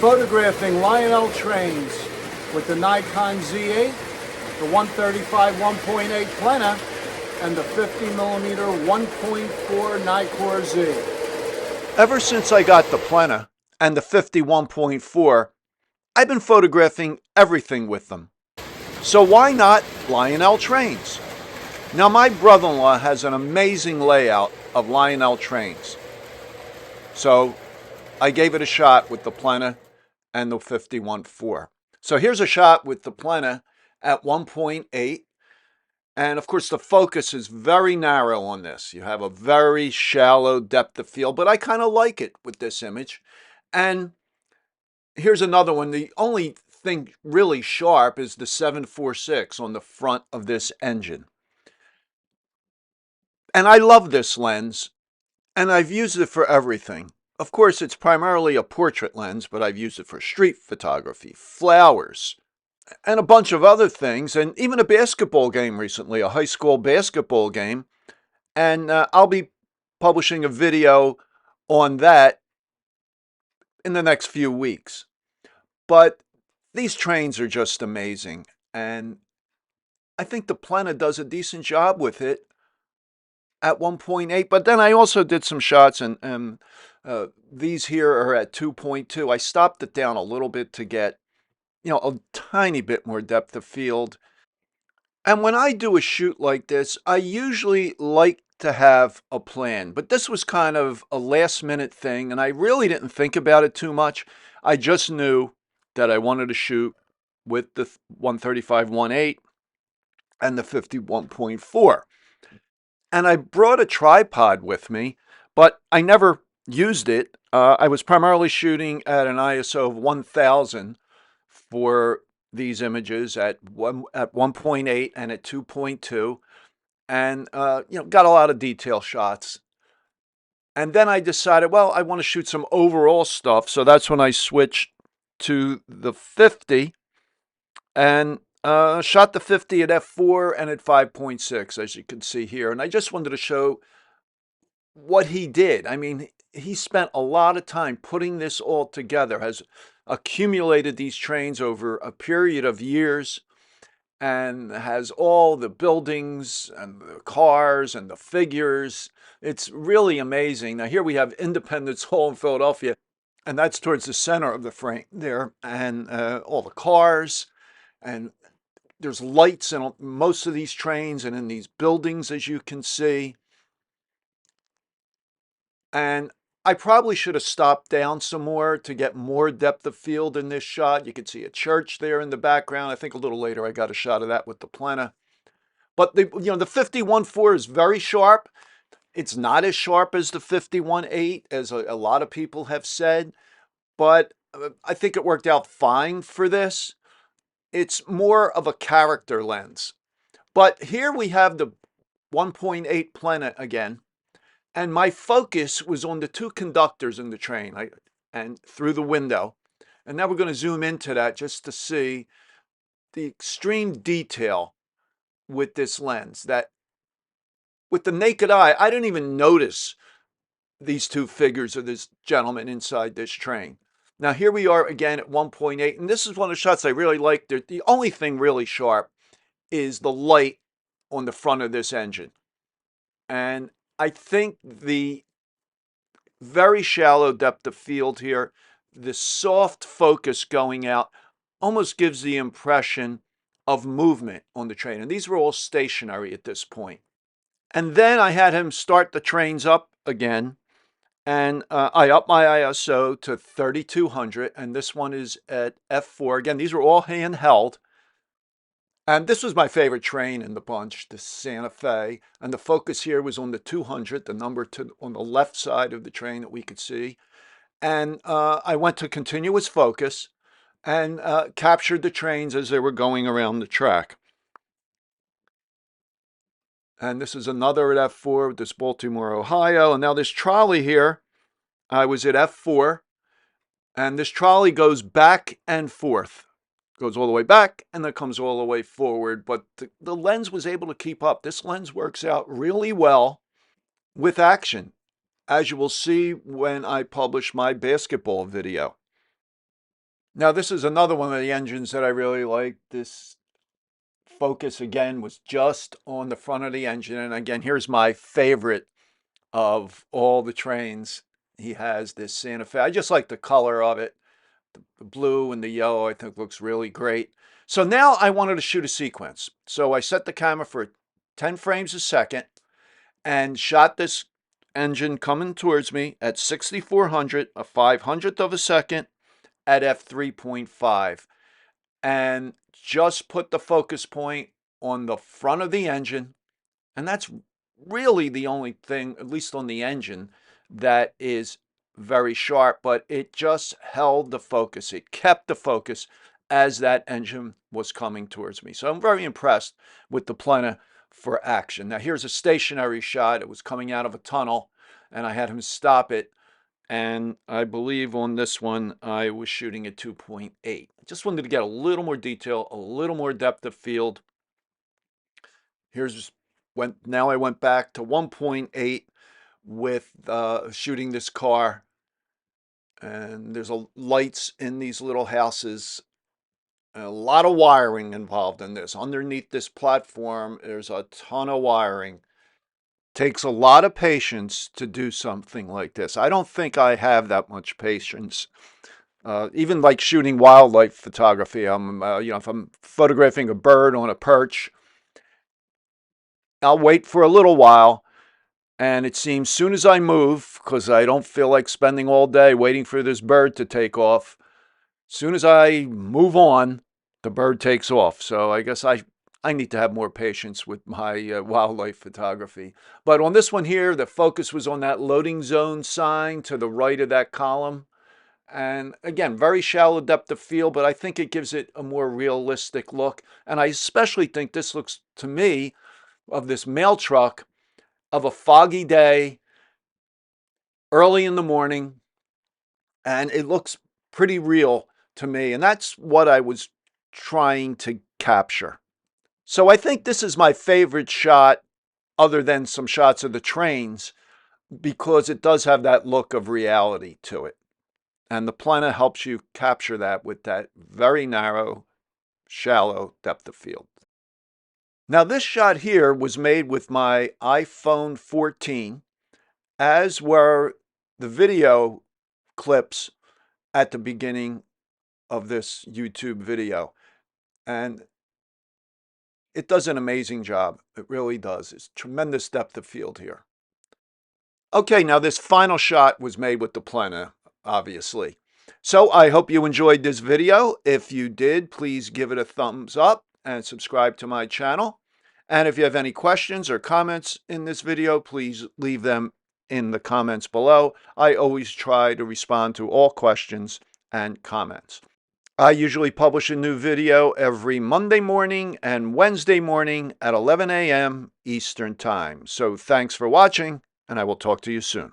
photographing Lionel trains with the Nikon Z8, the 135 1.8 Plena, and the 50mm 1.4 Nikkor Z. Ever since I got the Plena and the 51.4, I've been photographing everything with them. So why not Lionel trains? Now my brother-in-law has an amazing layout of Lionel trains. So I gave it a shot with the Plena and the 51.4. So here's a shot with the Plena at 1.8. And of course the focus is very narrow on this. You have a very shallow depth of field, but I kind of like it with this image. And here's another one. The only thing really sharp is the 746 on the front of this engine. And I love this lens, and I've used it for everything. Of course, it's primarily a portrait lens, but I've used it for street photography, flowers, and a bunch of other things, and even a basketball game recently, a high school basketball game. And I'll be publishing a video on that in the next few weeks. But these trains are just amazing, and I think the Plena does a decent job with it at 1.8. But then I also did some shots, and these here are at 2.2. I stopped it down a little bit to get, a tiny bit more depth of field. And when I do a shoot like this, I usually like to have a plan, but this was kind of a last minute thing, and I really didn't think about it too much. I just knew that I wanted to shoot with the 135 1.8 and the 51.4. And I brought a tripod with me, but I never used it. I was primarily shooting at an ISO of 1000 for these images at 1.8 and at 2.2, and got a lot of detail shots. And then I decided, well, I want to shoot some overall stuff, so that's when I switched to the 50 and shot the 50 at f4 and at 5.6, as you can see here. And I just wanted to show what he did. I mean, he spent a lot of time putting this all together, has accumulated these trains over a period of years, and has all the buildings and the cars and the figures. It's really amazing. Now here we have Independence Hall in Philadelphia, and that's towards the center of the frame there, and all the cars, and there's lights in most of these trains and in these buildings, as you can see. And I probably should have stopped down some more to get more depth of field in this shot. You can see a church there in the background. I think a little later I got a shot of that with the Plena. But the 51.4 is very sharp. It's not as sharp as the 51.8, as a lot of people have said, but I think it worked out fine for this. It's more of a character lens. But here we have the 1.8 Plena again. And my focus was on the two conductors in the train and through the window. And now we're going to zoom into that just to see the extreme detail with this lens, that with the naked eye, I didn't even notice these two figures of this gentleman inside this train. Now here we are again at 1.8, and this is one of the shots I really like. The only thing really sharp is the light on the front of this engine. And I think the very shallow depth of field here, the soft focus going out, almost gives the impression of movement on the train. And these were all stationary at this point. And then I had him start the trains up again, and I upped my ISO to 3200, and this one is at f4. Again, these were all handheld. And this was my favorite train in the bunch, the Santa Fe. And the focus here was on the 200, the number on the left side of the train that we could see. And I went to continuous focus and captured the trains as they were going around the track. And this is another at f4, this Baltimore, Ohio. And now this trolley here, I was at f4. And this trolley goes back and forth. Goes all the way back and then comes all the way forward, but the lens was able to keep up. This lens works out really well with action, as you will see when I publish my basketball video. Now this is another one of the engines that I really like. This focus again was just on the front of the engine. And again, here's my favorite of all the trains. He has this Santa Fe. I just like the color of it. The blue and the yellow I think looks really great. So now I wanted to shoot a sequence. So I set the camera for 10 frames a second and shot this engine coming towards me at 6400, a 500th of a second at f3.5, and just put the focus point on the front of the engine. And that's really the only thing, at least on the engine, that is very sharp, but it just held the focus. It kept the focus as that engine was coming towards me. So I'm very impressed with the Plena for action. Now here's a stationary shot. It was coming out of a tunnel and I had him stop it. And I believe on this one, I was shooting at 2.8. I just wanted to get a little more detail, a little more depth of field. Now I went back to 1.8 with shooting this car. And there's lights in these little houses. A lot of wiring involved in this. Underneath this platform, there's a ton of wiring. Takes a lot of patience to do something like this. I don't think I have that much patience. Even like shooting wildlife photography, if I'm photographing a bird on a perch, I'll wait for a little while, and it seems soon as I move, because I don't feel like spending all day waiting for this bird to take off, soon as I move on, the bird takes off. So I guess I need to have more patience with my wildlife photography. But on this one here, the focus was on that loading zone sign to the right of that column. And again, very shallow depth of field, but I think it gives it a more realistic look. And I especially think this looks, to me, of this mail truck of a foggy day, early in the morning, and it looks pretty real to me. And that's what I was trying to capture. So I think this is my favorite shot, other than some shots of the trains, because it does have that look of reality to it. And the Plena helps you capture that with that very narrow, shallow depth of field. Now this shot here was made with my iPhone 14, as were the video clips at the beginning of this YouTube video. And it does an amazing job. It really does. It's tremendous depth of field here. Okay, now this final shot was made with the Plena, obviously. So I hope you enjoyed this video. If you did, please give it a thumbs up and subscribe to my channel. And if you have any questions or comments in this video, please leave them in the comments below. I always try to respond to all questions and comments. I usually publish a new video every Monday morning and Wednesday morning at 11 a.m. Eastern Time. So thanks for watching, and I will talk to you soon.